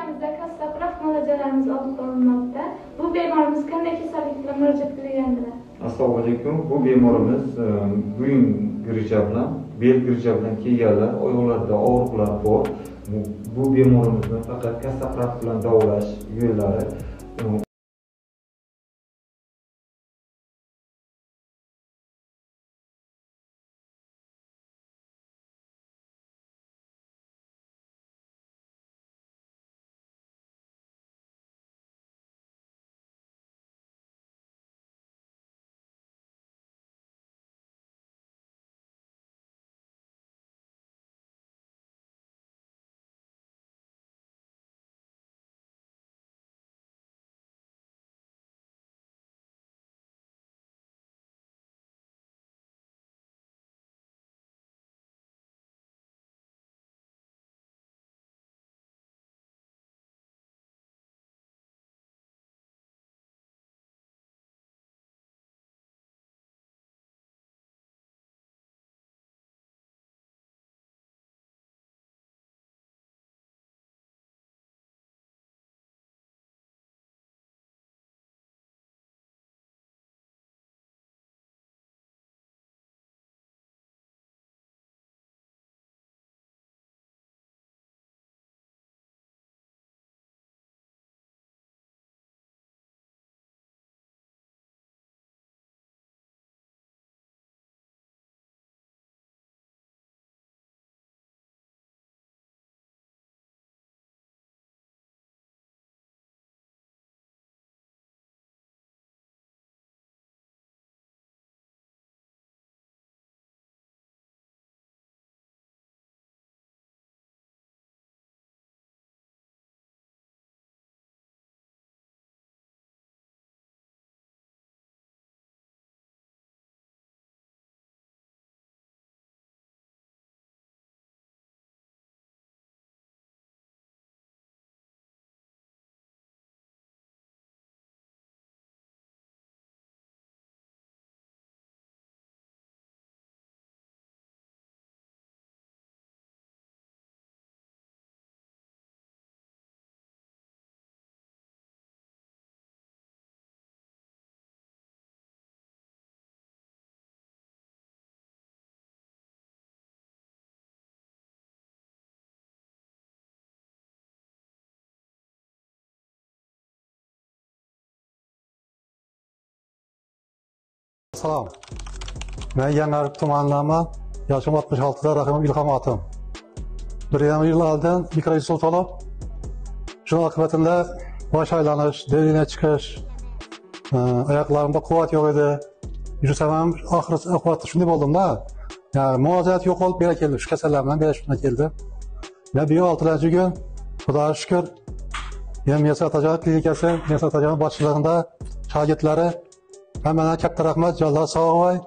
Klinikamizda kassakroq muolajalarimiz olib borilmoqda. Bu bemorimiz qanday kasallik bilan murojaat qilgandilar? Assalomu alaykum. Bu bemorimiz bo'yin grija bilan, bel grija bilan kelganlar, oyoqlarida og'riqlar bor. Bu bemorimizni faqat kassakroq bilan davolash yo'llari Salam. Ben Yanarlık tumanlama, yaşım 66'da rakımım İlham Atım. Bir yıl aldan mikrosult olup, şunun akıbetinde baş aylanış, derine çıkış, ayaklarımda kuvvet yok idi. Yürüsemem, ahırı kuvvetli şunday oldum da. Yani muaziyet yok olup bire geldi, şu keserlerimden bire şuna geldi. Ya bir 6. gün, Xudoga şükür, benim Mesut Hoca klinikası, Mesut Hoca'nın başçılığında şagirdleri hemen katta rahmet, Jallar sağ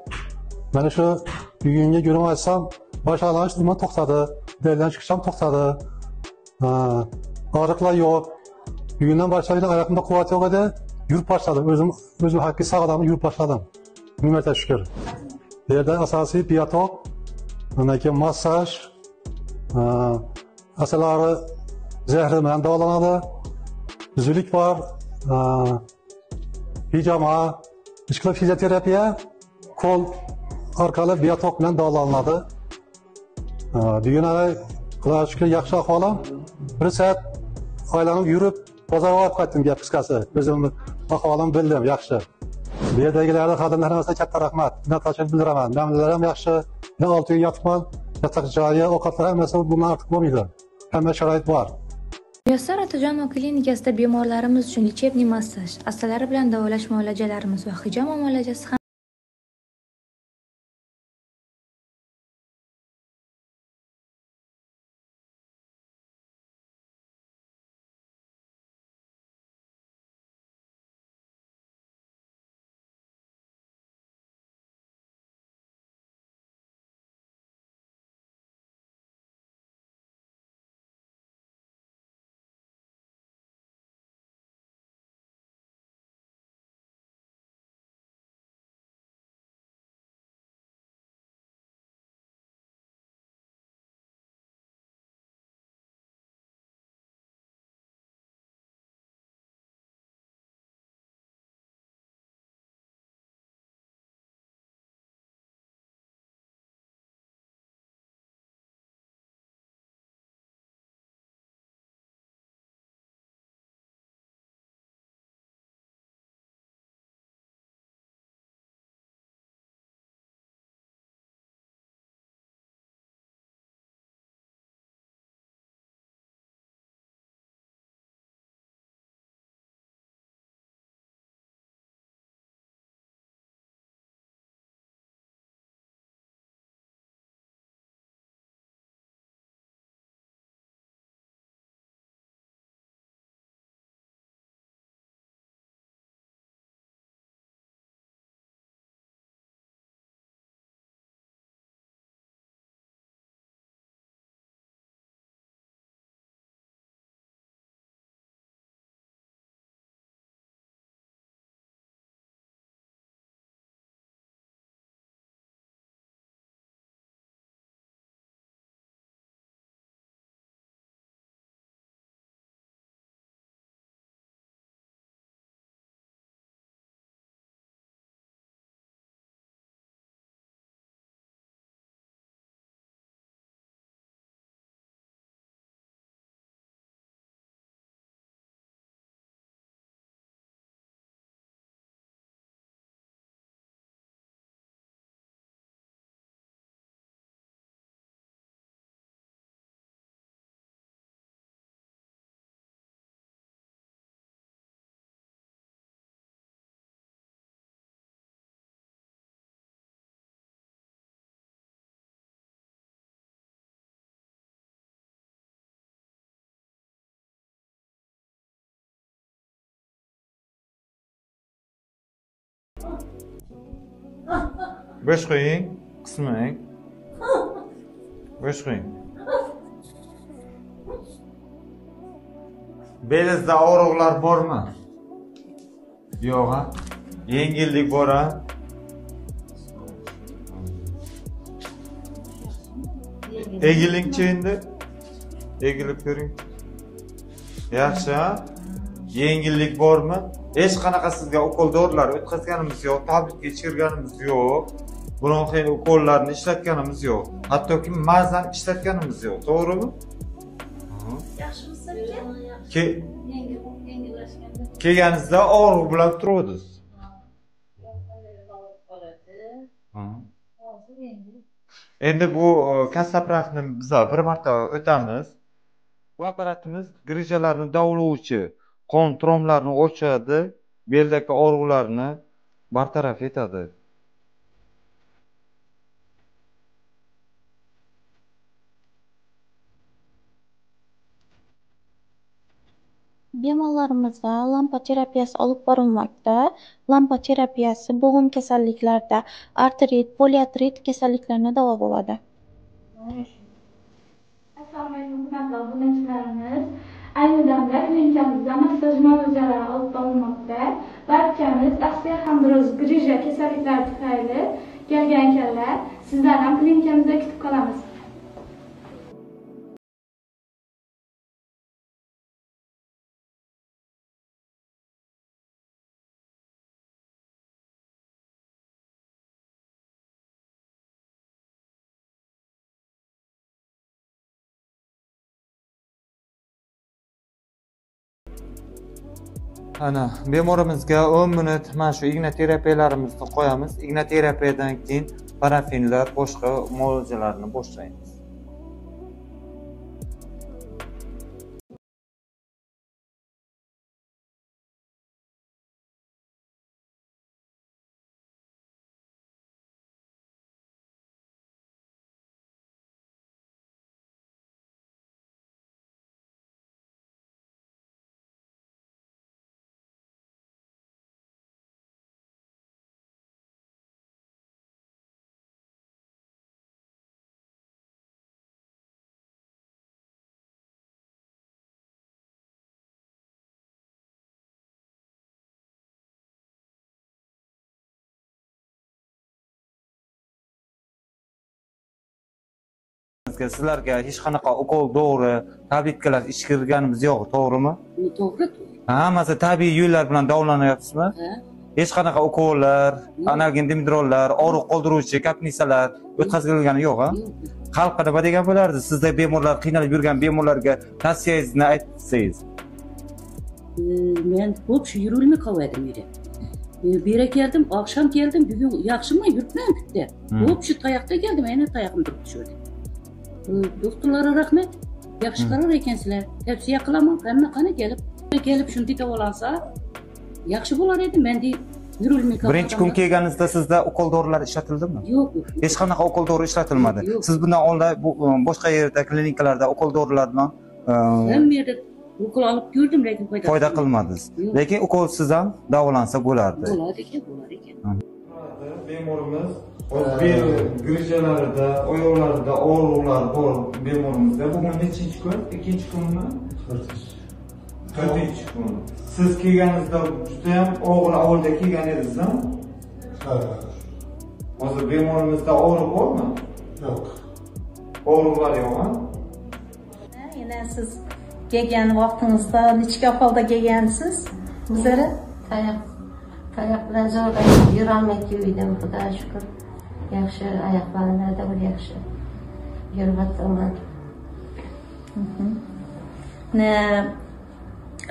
Beni şu bugungi günüm açsam, baş ağrılar iman to'xtadi, derden çıkışam to'xtadi. Ağrıqlar yok. Bugünden başlayınca ayakımda kuvvet yok idi. Yürüp başladım. Özüm hakkı sağladım, yürüp başladım. Nimete şükür. Yerden asası biyatok, masaj, asaları zehrinden davallanadı. Düzülük var, pijama, işkili fizyoterapiya, kol arkalı biyatok bilen davallanadı. Bugün ara Xudoga şükür yaxshi ahvolim. Bir saat aylanib yurib, bozorga olib qaytdim gap qisqasi. O'zimni ahvolimni bildim, yaxshi. Bu yerdagilarga xodimlar hammasiga katta rahmat. Minnatdorchilik bildiraman. Ma'murlar ham yaxshi. 6 kun yotibman. Yotoq joyi, ovqatlar hammasi bundan ortiq bo'lmaydi. Hamma sharoit bor. Muyassar Otajonov klinikasida bemorlarimiz uchun lechebniy massaj, astalari bilan davolash muolajalarimiz va hijama muolajasi ham Bo'sh qo'ying, qismang. Bo'sh qo'ying. Belingizda og'riqlar bormi? Yo'q, ha? Yengillik bor, ha? Egilingchi endi. Egilib ko'ring. Yaxshi, ha? Yengillik bormi? Hech qanaqa sizga ukol dorilar o'tkazganimiz yo'q, tabletga ichirganimiz yo'q. Bronxial ukollarni ishlatganimiz yo'q. Hattoki mazani ishlatganimiz yo'q, to'g'rimi? Yaxshimisiz? Kelganingizda og'riq bilan turuvdingiz. Endi bu kassaprafni biz bir marta o'tamiz. Bu apparatimiz grijalarni davolovchi, qon tromlarini o'chiradi, beldagi og'riqlarni bartaraf etadi. Bemorlarimizda lampa terapiyasi olib borilmoqda. Lampa terapiyasi bo'g'im kasalliklarda, artrit, poliartrit kasalliklarni davoladi. Assalomu alaykum, hurmatli obunachilarimiz. Ayni damda klinikamizda massaj muolajalari olib borilmoqda. Barchamiz astma hamda grija kasalliklari tufayli kelgan ekanlar. Sizlarni ham klinikamizda kutib qolamiz. Ana, bemorimizga 10 minut mana shu igna terapiyalarimizni qo'yamiz. Igna terapiyadan keyin parafinlar, boshqa muolajalarni boshlaymiz. Sizlarga hech qanaqa ukol dori, tabletkalar ichirganimiz yo'q, to'g'rimi? To'g'ri. Hammasi tabiiy yo'llar bilan davolanyapsizmi? Hech qanaqa ukollar, analgin dimidrollar, og'riq qoldiruvchi kapnisalar o'tkazilgani yo'q, ha? Xalqqa nima degan bo'lardi? Sizda bemorlar qiynalib yurgan bemorlarga tavsiyangizni aytsangiz. Men ko'p shu yurilma qildim edi. Bera keldim, oqshom keldim, bugun yaxshimi yuribman kutdi. Ko'p shu tayoqda keldim, endi tayoqim turib tushdi. Doktorlarga rahmat. Yaxshi qaror ekansizlar. Tavsiya qilaman, qani kelib shunday davolansa yaxshi bo'lar edi. Menda yurilma qildim. Birinchi kun kelganingizda sizda ukol dorilar ishlatildi-mi? Yo'q. Hech qanaqa ukol dori ishlatilmadi. Siz bundan oldin boshqa yerda klinikalarda ukol dorilar bilan hamma yerda ukol olib ko'rdim, lekin foyda qilmadingiz. Lekin ukolsiz ham davolansa bo'lardi. Bo'lar ekan. Bemorimiz bel grijalarida, oyoqlarida og'riqlar bor bemorimizda. Bugun nechinchi kun? Ikkinchi kunmi? To'rtinchi kun. Siz kelganingizda juda ham og'ir avvalda kelgan edingiz-a? Hozir bemorimizda og'riq bormi? Yo'q. Og'riqlar yo'q-a? Yana siz kelgan vaqtingizda nechta ahvolda kelgansiz? Bizlar tayoq bilan zo'rg'a yurolmay keldim, xudoga shukr. Yaxshi oyoqlarimda bir yaxshi yuribman.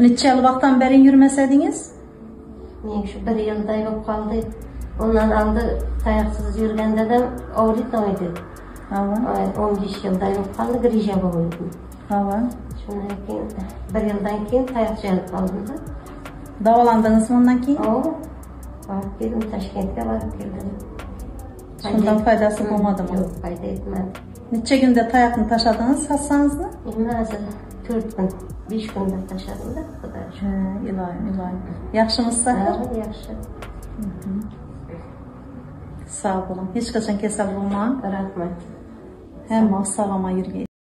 Necha vaqtdan beri yurmasadingiz? Men shu 1 yilday bo'lib qoldi. Undan oldin tayoqsiz yurganda ham og'riqdan edi. 15 yilday bo'lib qoldi, grija bo'ldi. Shundan keyin 1 yildan keyin tayoqcha olib qoldim. Davolandingizmi undan keyin? Borib keldim, Toshkentga borib keldim. Shundan foydasi bo'lmadimi? Yo'q, foyda etmadi. Necha kunda tayoqni tashladingiz hassangizni? Hozir 4 kun, 5 kunda tashladim-da, xudoga shukr. Iloyim. Yaxshimisiz? Yaxshi. Sağ olun. Hech qachon kasal bo'lmang. Rahmat. Hamma sog'lom yurgay.